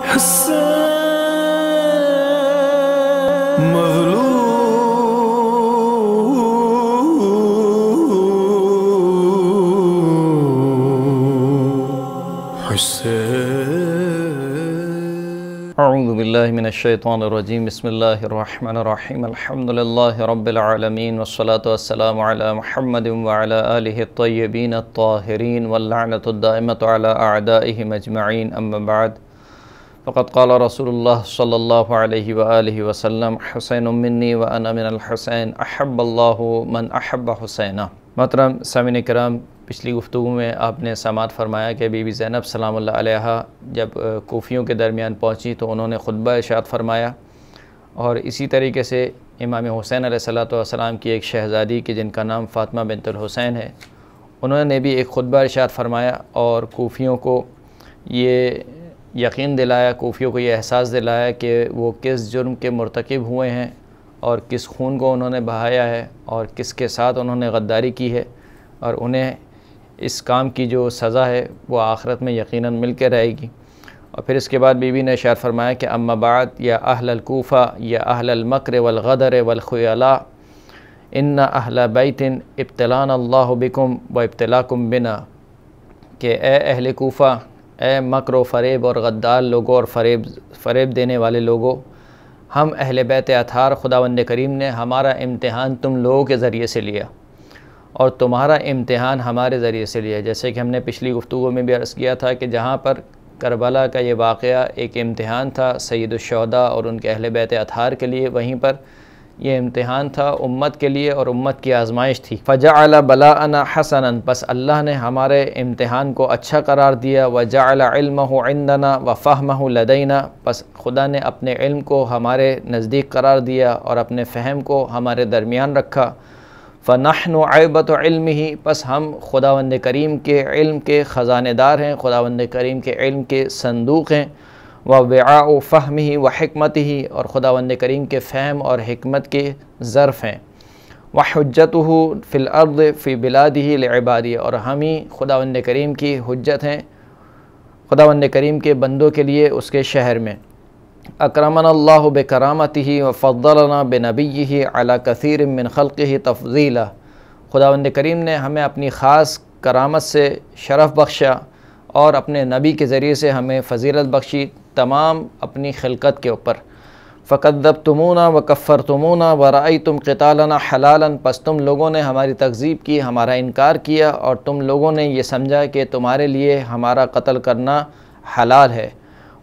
اعوذ باللہ من الشیطان الرجیم بسم اللہ الرحمن الرحیم الحمدللہ رب العالمین والصلاة والسلام علی محمد وعلی آلہ الطیبین الطاہرین واللعنۃ الدائمۃ علی اعدائہم اجمعین اما بعد فقد قال رسول اللہ صلی اللہ علیہ وآلہ وسلم حسین منی وانا من الحسین احب اللہ من احب حسینہ۔ محترم سامعین کرام، پچھلی گفتگو میں آپ نے سماعت فرمایا کہ بی بی زینب سلام اللہ علیہا جب کوفیوں کے درمیان پہنچی تو انہوں نے خطبہ ارشاد فرمایا، اور اسی طریقے سے امام حسین علیہ السلام کی ایک شہزادی کی جن کا نام فاطمہ بنت الحسین ہے، انہوں نے بھی ایک خطبہ ارشاد فرمایا اور کوفیوں کو یہ یقین دلایا، کوفیوں کو یہ احساس دلایا کہ وہ کس جرم کے مرتکب ہوئے ہیں اور کس خون کو انہوں نے بہایا ہے اور کس کے ساتھ انہوں نے غداری کی ہے، اور انہیں اس کام کی جو سزا ہے وہ آخرت میں یقیناً مل کے رہے گی۔ اور پھر اس کے بعد بی بی نے ارشاد فرمایا کہ اما بعد یا اہل الکوفہ یا اہل المکر والغدر والخیلاء ان اہل بیت ابتلانا اللہ بکم و ابتلاکم بنا، کہ اے اہل کوفہ، اے مکر و فریب اور غدار لوگوں اور فریب دینے والے لوگوں، ہم اہل بیت اطہار خداوند کریم نے ہمارا امتحان تم لوگوں کے ذریعے سے لیا اور تمہارا امتحان ہمارے ذریعے سے لیا۔ جیسے کہ ہم نے پچھلی گفتگو میں بھی عرض کیا تھا کہ جہاں پر کربلا کا یہ واقعہ ایک امتحان تھا سید الشہداء اور ان کے اہل بیت اطہار کے لیے، وہیں پر یہ امتحان تھا امت کے لیے اور امت کی آزمائش تھی۔ فجعل بلاءنا حسنا، بس اللہ نے ہمارے امتحان کو اچھا قرار دیا، وجعل علمہ عندنا وفہمہ لدینا، بس خدا نے اپنے علم کو ہمارے نزدیک قرار دیا اور اپنے فہم کو ہمارے درمیان رکھا۔ فنحن عیبۃ علمہ، پس ہم خداوند کریم کے علم کے خزانے دار ہیں، خداوند کریم کے علم کے صندوق ہیں، ووعاء فہمہ وحکمتہ، اور خداوند کریم کے فہم اور حکمت کے ظرف ہیں، وحجتہ فی الارض فی بلادہ لعبادہ، اور ہم ہی خداوند کریم کی حجت ہیں خداوند کریم کے بندوں کے لیے اس کے شہر میں۔ اکرمنا اللہ بکرامتہ وفضلنا بنبیہ علی کثیر من خلقہ تفضیلا، خداوند کریم نے ہمیں اپنی خاص کرامت سے شرف بخشا اور اپنے نبی کے ذریعے سے ہمیں فضیلت بخشی تمام اپنی خلقت کے اوپر۔ فکذبتمونا وکفرتمونا ورأیتم قتالنا حلالا، پس تم لوگوں نے ہماری تکذیب کی، ہمارا انکار کیا، اور تم لوگوں نے یہ سمجھا کہ تمہارے لیے ہمارا قتل کرنا حلال ہے۔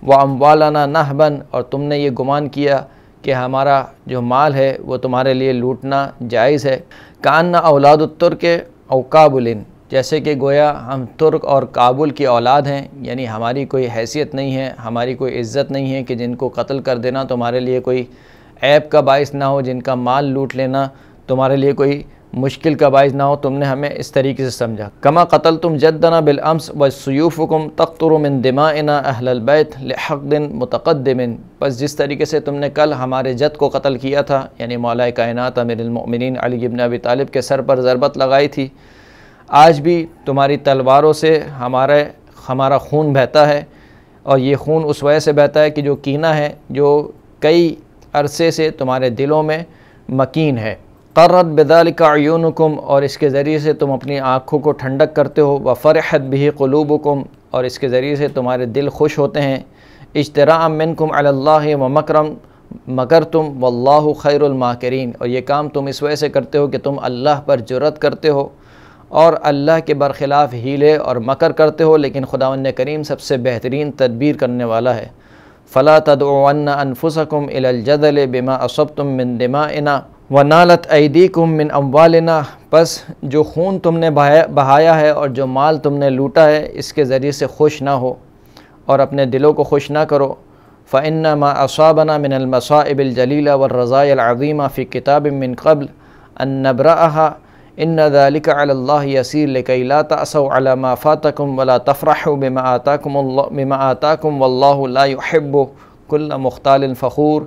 وَأَمْوَالَنَا نَهْبًا، اور تم نے یہ گمان کیا کہ ہمارا جو مال ہے وہ تمہارے لیے لوٹنا جائز ہے۔ كَأَنَّ أَوْلَادُ التُّرْكِ أَوْ كَابُلٍ، جیسے کہ گویا ہم ترک اور کابل کی اولاد ہیں، یعنی ہماری کوئی حیثیت نہیں ہے، ہماری کوئی عزت نہیں ہے کہ جن کو قتل کر دینا تمہارے لیے کوئی عیب کا باعث نہ ہو، جن کا مال لوٹ لینا تمہارے لیے کوئی مشکل کا باعث نہ ہو، تم نے ہمیں اس طریقے سے سمجھا۔ کما قتلتم جدنا بالامس وسیوفکم تقطر من دمائنا اہل البیت لحقد متقدم، بس جس طریقے سے تم نے کل ہمارے جد کو قتل کیا تھا، یعنی مولا کائنات امیر المؤمنین علی بن ابی طالب کے سر پر ضربت لگائی تھی، آج بھی تمہاری تلواروں سے ہمارا خون بہتا ہے، اور یہ خون اس وجہ سے بہتا ہے کہ جو کینہ ہے جو کئی عرصے سے تمہارے دلوں میں مکین ہے۔ قرت بذلک عیونکم، اور اس کے ذریعے سے تم اپنی آنکھوں کو ٹھنڈک کرتے ہو، وفرحت بہ قلوبکم، اور اس کے ذریعے سے تمہارے دل خوش ہوتے ہیں، اجتراء منکم علی اللہ ومکرتم واللہ خیر الماکرین، اور یہ کام تم اس وجہ سے کرتے ہو کہ تم اللہ پر جرأت کرتے ہو اور اللہ کے برخلاف ہیلے اور مکر کرتے ہو، لیکن خداوند کریم سب سے بہترین تدبیر کرنے والا ہے۔ فلا تدعون انفسکم الی الجدل بما اصبتم من دمائنا ونالت ایدیکم من اموالنا، پس جو خون تم نے بہایا ہے اور جو مال تم نے لوٹا ہے اس کے ذریعے سے خوش نہ ہو اور اپنے دلوں کو خوش نہ کرو۔ فإن ما أصابنا من المصائب الجلیلہ والرزایا العظیمہ فی کتاب من قبل ان نبرأها ان ذلك على الله يسير لكي لا تأسوا على ما فاتكم ولا تفرحوا بما آتاكم والله لا يحب كل مختال فخور،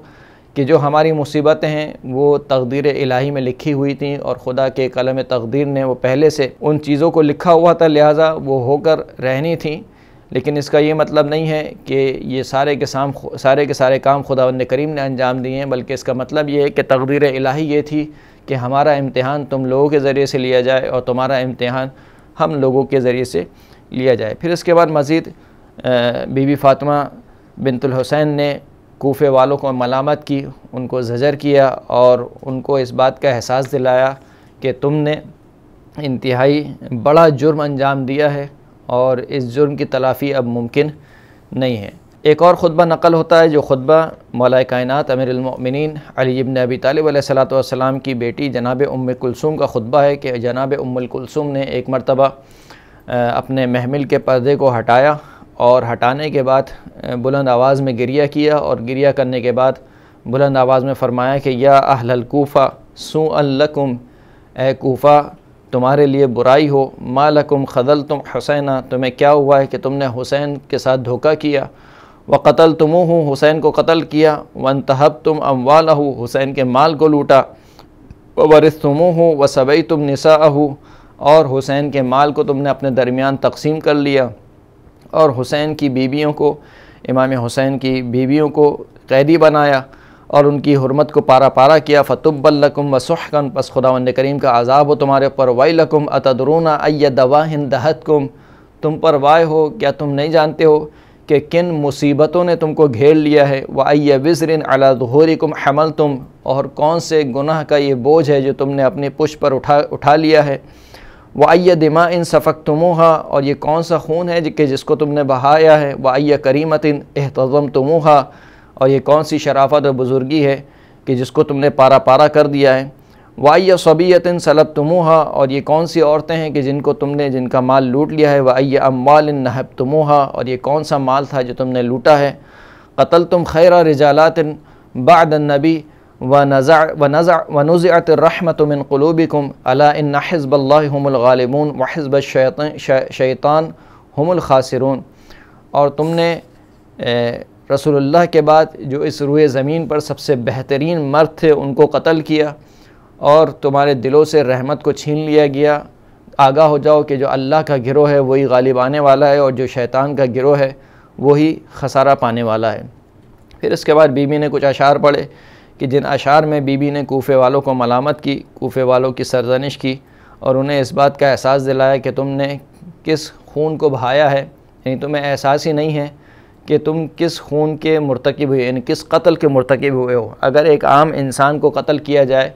کہ جو ہماری مصیبتیں ہیں وہ تقدیر الہی میں لکھی ہوئی تھیں اور خدا کے قلم تقدیر نے وہ پہلے سے ان چیزوں کو لکھا ہوا تھا، لہٰذا وہ ہو کر رہنی تھیں، لیکن اس کا یہ مطلب نہیں ہے کہ یہ سارے کے سارے کام خداوند کریم نے انجام دیے ہیں، بلکہ اس کا مطلب یہ ہے کہ تقدیر الہی یہ تھی کہ ہمارا امتحان تم لوگوں کے ذریعے سے لیا جائے اور تمہارا امتحان ہم لوگوں کے ذریعے سے لیا جائے۔ پھر اس کے بعد مزید بی بی فاطمہ بنت الحسین نے کوفے والوں کو ملامت کی، ان کو زجر کیا اور ان کو اس بات کا احساس دلایا کہ تم نے انتہائی بڑا جرم انجام دیا ہے اور اس جرم کی تلافی اب ممکن نہیں ہے۔ ایک اور خطبہ نقل ہوتا ہے جو خطبہ مولا کائنات امیر المؤمنین علی بن ابی طالب علیہ السلام کی بیٹی جناب کلثوم کا خطبہ ہے کہ جناب کلثوم نے ایک مرتبہ اپنے محمل کے پردے کو ہٹایا اور ہٹانے کے بعد بلند آواز میں گریہ کیا، اور گریہ کرنے کے بعد بلند آواز میں فرمایا کہ یا اہل الکوفہ سوء لکم، اے کوفہ تمہارے لیے برائی ہو، ما لکم خذلتم حسینہ، تمہیں کیا ہوا ہے کہ تم نے حسین کے ساتھ دھوکہ کیا، وقتلتموہ، حسین کو قتل کیا، وانتہبتم اموالہ، حسین کے مال کو لوٹا، وورثتموہ وسبیتم نساءہ، اور حسین کے مال کو تم نے اپنے درمیان تقسیم کر لیا، اور حسین کی بیویوں کو، امام حسین کی بیویوں کو قیدی بنایا اور ان کی حرمت کو پارا پارا کیا، فتب لکم وسحقا، پس خداوند کریم کا عذاب ہو تمہارے اوپر، ویلکم اتدرون ای دواہ دہتکم، تم پر وائے ہو، کیا تم نہیں جانتے ہو کہ کن مصیبتوں نے تم کو گھیر لیا ہے، وَأَيَّ وِزْرٍ عَلَى ظُهُورِكُمْ حَمَلْتُمْ، اور کون سے گناہ کا یہ بوجھ ہے جو تم نے اپنی پشت پر اٹھا لیا ہے، وَأَيَّ دِمَاءٍ سَفَكْتُمُوهَا، اور یہ کون سا خون ہے کہ جس کو تم نے بہایا ہے، وَأَيَّ كَرِيمَةٍ احتضمتموها، اور یہ کون سی شرافت و بزرگی ہے کہ جس کو تم نے پارا پارا کر دیا ہے، وَأَيَّ صَبِيَّةٍ سَلَبْتُمُوهَا، اور یہ کون سی عورتیں ہیں کہ جن کا مال لوٹ لیا ہے، وَأَيَّ أَمْوَالٍ نَهَبْتُمُوهَا، اور یہ کون سا مال تھا جو تم نے لوٹا ہے، قتلتم خیر رجالات بعد النبی ونزعت الرحمة من قلوبكم الا ان حزب اللہ هم الغالبون وحزب الشیطان هم الخاسرون، اور تم نے رسول اللہ کے بعد جو اس روئے زمین پر سب سے بہترین مرد تھے ان کو قتل کیا اور تمہارے دلوں سے رحمت کو چھین لیا گیا، آگاہ ہو جاؤ کہ جو اللہ کا گروہ ہے وہی غالب آنے والا ہے اور جو شیطان کا گروہ ہے وہی خسارہ پانے والا ہے۔ پھر اس کے بعد بی بی نے کچھ اشعار پڑھے کہ جن اشعار میں بی بی نے کوفے والوں کو ملامت کی، کوفے والوں کی سرزنش کی اور انہیں اس بات کا احساس دلایا کہ تم نے کس خون کو بہایا ہے، یعنی تمہیں احساس ہی نہیں ہے کہ تم کس خون کے مرتکب ہوئے، یعنی کس قتل کے مرتکب ہوئے ہو۔ اگر ایک عام انسان کو قتل کیا جائے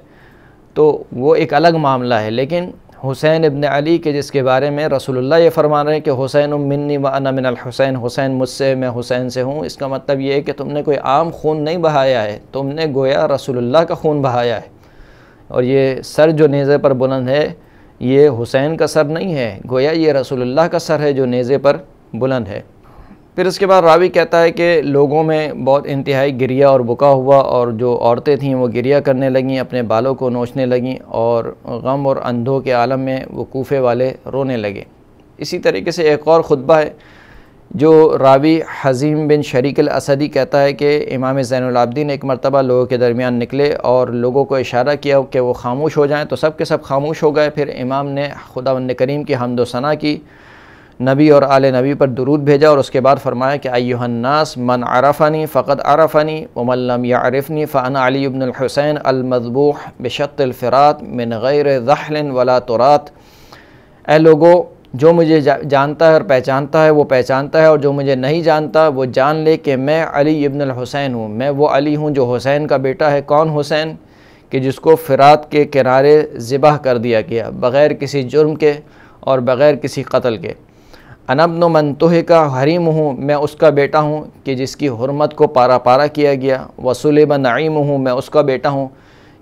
تو وہ ایک الگ معاملہ ہے، لیکن حسین ابن علی کے جس کے بارے میں رسول اللہ یہ فرما رہے ہیں کہ حسین منی وانا من الحسین، حسین مجھ سے میں حسین سے ہوں، اس کا مطلب یہ ہے کہ تم نے کوئی عام خون نہیں بہایا ہے، تم نے گویا رسول اللہ کا خون بہایا ہے، اور یہ سر جو نیزے پر بلند ہے یہ حسین کا سر نہیں ہے، گویا یہ رسول اللہ کا سر ہے جو نیزے پر بلند ہے۔ پھر اس کے بعد راوی کہتا ہے کہ لوگوں میں بہت انتہائی گریہ اور بکا ہوا، اور جو عورتیں تھیں وہ گریہ کرنے لگیں، اپنے بالوں کو نوچنے لگیں، اور غم اور اندھوں کے عالم میں وہ کوفے والے رونے لگے۔ اسی طریقے سے ایک اور خطبہ ہے جو راوی حزیم بن شریک الاسدی کہتا ہے کہ امام زین العابدین ایک مرتبہ لوگوں کے درمیان نکلے اور لوگوں کو اشارہ کیا کہ وہ خاموش ہو جائیں، تو سب کے سب خاموش ہو گئے۔ پھر امام نے خداوند کریم کی حمد و ثنا کی، نبی اور آل نبی پر درود بھیجا، اور اس کے بعد فرمایا کہ ایھا الناس من عرفنی فقد عرفنی ومن لم یعرفنی فانا علی بن الحسین المذبوح بشق الفرات من غیر ذحل ولا ترات، اے لوگو جو مجھے جانتا ہے اور پہچانتا ہے وہ پہچانتا ہے، اور جو مجھے نہیں جانتا وہ جان لے کہ میں علی ابن الحسین ہوں، میں وہ علی ہوں جو حسین کا بیٹا ہے۔ کون حسین؟ کہ جس کو فرات کے کنارے ذبح کر دیا گیا بغیر کسی جرم کے اور بغیر کسی قتل کے۔ انا ابن من تہک حریمہ، میں اس کا بیٹا ہوں کہ جس کی حرمت کو پارا پارا کیا گیا، وسلب نعیمہ، میں اس کا بیٹا ہوں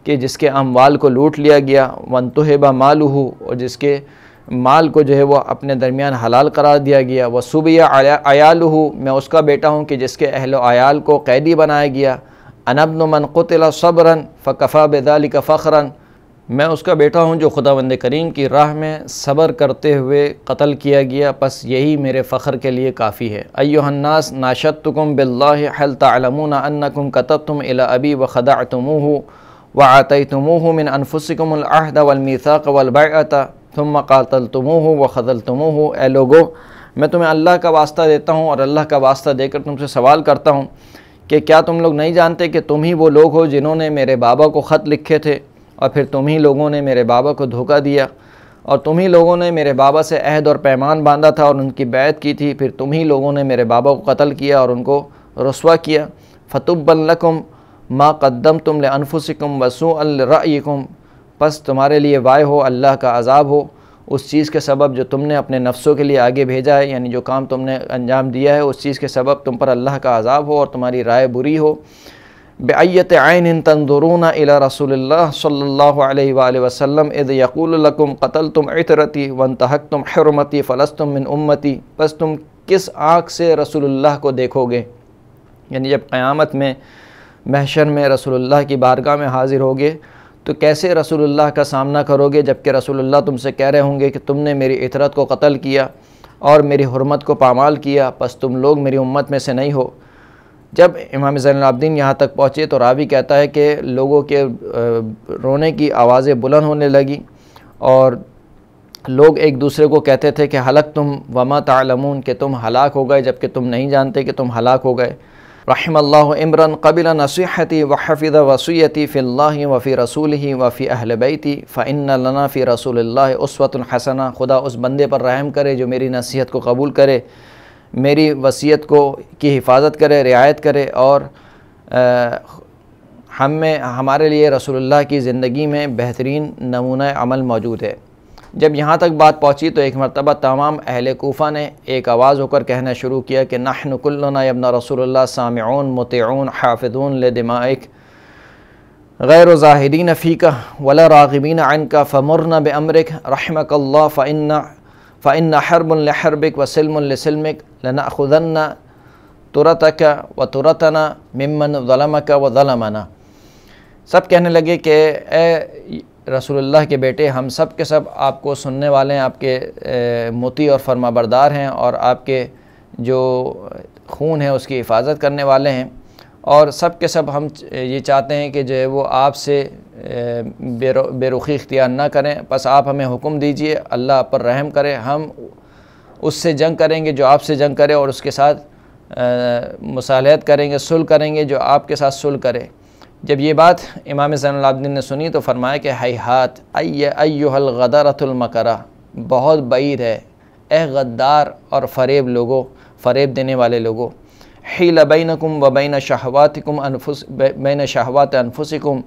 کہ جس کے اموال کو لوٹ لیا گیا، وانتہب مالہ، اور جس کے مال کو جو ہے وہ اپنے درمیان حلال قرار دیا گیا، وسبی عیالہ، میں اس کا بیٹا ہوں کہ جس کے اہل و عیال کو قیدی بنایا گیا، انا ابن من قتل صبرا فکفی بذلک فخرا، میں اس کا بیٹا ہوں جو خداوند کریم کی راہ میں صبر کرتے ہوئے قتل کیا گیا، پس یہی میرے فخر کے لیے کافی ہے۔ ایھا الناس ناشدتکم باللہ هل تعلمون انکم کتبتم الی ابی وخدعتموہ وآتیتموہ من انفسکم العہد والمیثاق والبیعۃ ثم قاتلتموہ وخذلتموہ، اے لوگو میں تمہیں اللہ کا واسطہ دیتا ہوں اور اللہ کا واسطہ دے کر تم سے سوال کرتا ہوں کہ کیا تم لوگ نہیں جانتے کہ تم ہی وہ لوگ ہو جنہوں نے میرے بابا کو خط لکھے تھے اور پھر تم ہی لوگوں نے میرے بابا کو دھوکہ دیا، اور تم ہی لوگوں نے میرے بابا سے عہد اور پیمان باندھا تھا اور ان کی بیعت کی تھی، پھر تم ہی لوگوں نے میرے بابا کو قتل کیا اور ان کو رسوا کیا۔ فَتُبًّا لَكُمْ مَا قَدَّمْتُمْ لِأَنفُسِكُمْ وَسُوءًا لِرَأْيِكُمْ، پس تمہارے لیے وائے ہو، اللہ کا عذاب ہو اس چیز کے سبب جو تم نے اپنے نفسوں کے لیے آگے بھیجا ہے، یعنی جو کام تم نے انجام دیا ہے اس چیز کے سبب تم پر اللہ کا عذاب ہو اور تمہاری رائے بری ہو۔ بِأَيَّةِ عَيْنٍ تَنظُرُونَ إِلَى رَسُولِ اللَّهِ صلی اللہ علیہ وآلہ وسلم اذ یقول لکم قتلتم عترتی وانتہکتم حرمتی فلستم من امتی، بس تم کس آنکھ سے رسول اللہ کو دیکھو گے، یعنی جب قیامت میں محشر میں رسول اللہ کی بارگاہ میں حاضر ہوگے تو کیسے رسول اللہ کا سامنا کرو گے جبکہ رسول اللہ تم سے کہہ رہے ہوں گے کہ تم نے میری عترت کو قتل کیا اور میری حرمت کو پامال کیا، پس تم لوگ میری امت میں سے نہیں ہو۔ جب امام زین العابدین یہاں تک پہنچے تو راوی کہتا ہے کہ لوگوں کے رونے کی آوازیں بلند ہونے لگیں اور لوگ ایک دوسرے کو کہتے تھے کہ ہلکتم وما تعلمون، کہ تم ہلاک ہو گئے جبکہ تم نہیں جانتے کہ تم ہلاک ہو گئے۔ رحم اللہ عمران قبل نصیحتی وحفظ وصیتی فی اللہ وفی رسولہ وفی اہل بیتی فإن لنا فی رسول اللہ اسوۃ حسنہ، خدا اس بندے پر رحم کرے جو میری نصیحت کو قبول کرے، میری وصیت کی حفاظت کرے، رعایت کرے، اور ہمارے لیے رسول اللہ کی زندگی میں بہترین نمونہ عمل موجود ہے۔ جب یہاں تک بات پہنچی تو ایک مرتبہ تمام اہل کوفہ نے ایک آواز ہو کر کہنا شروع کیا کہ نحن کلنا یا ابن رسول اللہ سامعون مطیعون حافظون لدمائک غیر زاہدین فیک ولا راغبین عنک فمرنا بامرک رحمک اللہ فإن حرب لحربک وسلم لسلمک لنأخذن ترتک وترتنا ممن ظلمک وظلمنا۔ سب کہنے لگے کہ اے رسول اللہ کے بیٹے، ہم سب کے سب آپ کو سننے والے ہیں، آپ کے مطیع اور فرما بردار ہیں اور آپ کے جو خون ہے اس کی حفاظت کرنے والے ہیں، اور سب کے سب ہم یہ چاہتے ہیں کہ جو ہے وہ آپ سے بے رخی اختیار نہ کریں، بس آپ ہمیں حکم دیجئے، اللہ آپ پر رحم کرے، ہم اس سے جنگ کریں گے جو آپ سے جنگ کرے اور اس کے ساتھ مصالحت کریں گے، صلح کریں گے جو آپ کے ساتھ صلح کرے۔ جب یہ بات امام زین العابدین نے سنی تو فرمایا کہ ہیہات ایھا الغدرۃ المکرہ، بہت بعید ہے اے غدار اور فریب لوگو، فریب دینے والے لوگو، حیل بینکم و بین شہواتکم بین شہوات انفسکم،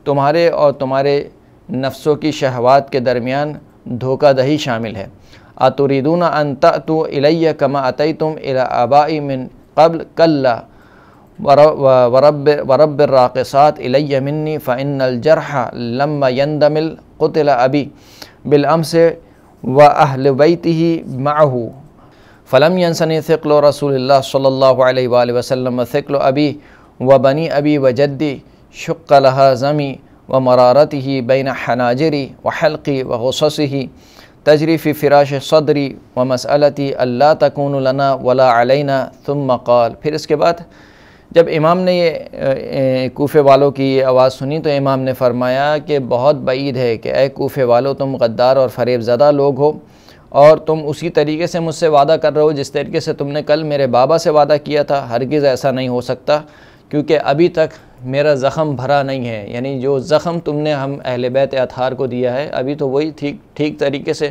تمہارے اور تمہارے نفسوں کی شہوات کے درمیان دھوکہ دہی شامل ہے۔ اتریدون ان تأتوا الی کما اتیتم الی آبائی من قبل کلا ورب الراقصات الی منی فإن الجرح لما يندمل قتل ابی بالامس واہل بیتہ معہ فلم ینسنی ثقل رسول اللہ صلی اللہ علیہ وآلہ وسلم ثقل ابی وبنی ابی وجدی شق لہا زمی ومرارتہ بین حناجری وحلقی وغصصہ تجری فی فراش صدری ومسألتی اللہ تکون لنا ولا علینا ثم قال۔ پھر اس کے بعد جب امام نے یہ کوفے والوں کی یہ آواز سنی تو امام نے فرمایا کہ بہت بعید ہے کہ اے کوفے والو، تم غدار اور فریب زدہ لوگ ہو اور تم اسی طریقے سے مجھ سے وعدہ کر رہے ہو جس طریقے سے تم نے کل میرے بابا سے وعدہ کیا تھا۔ ہرگز ایسا نہیں ہو سکتا کیونکہ ابھی تک میرا زخم بھرا نہیں ہے، یعنی جو زخم تم نے ہم اہل بیت اطہار کو دیا ہے ابھی تو وہی ٹھیک طریقے سے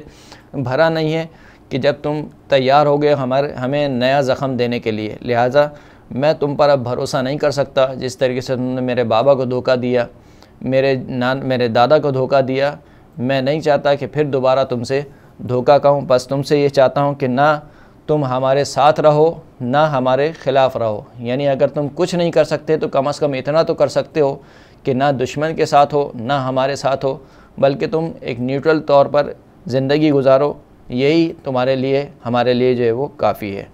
بھرا نہیں ہے کہ جب تم تیار ہو گئے ہمیں نیا زخم دینے کے لیے، لہٰذا میں تم پر اب بھروسہ نہیں کر سکتا۔ جس طریقے سے تم نے میرے بابا کو دھوکہ دیا، میرے دادا کو دھوکہ دیا، میں نہیں چاہتا کہ پھر دوبارہ تم سے دھوکہ کہوں، بس تم سے یہ چاہتا ہوں کہ نہ تم ہمارے ساتھ رہو نہ ہمارے خلاف رہو، یعنی اگر تم کچھ نہیں کر سکتے تو کم از کم اتنا تو کر سکتے ہو کہ نہ دشمن کے ساتھ ہو نہ ہمارے ساتھ ہو، بلکہ تم ایک نیوٹرل طور پر زندگی گزارو، یہی تمہارے لیے ہمارے لیے جو ہے وہ کافی ہے۔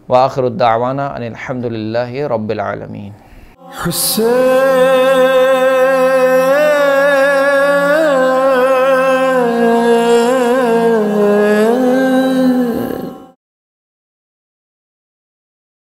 وآخر الدعوانا ان الحمد للہ رب العالمین۔ حسین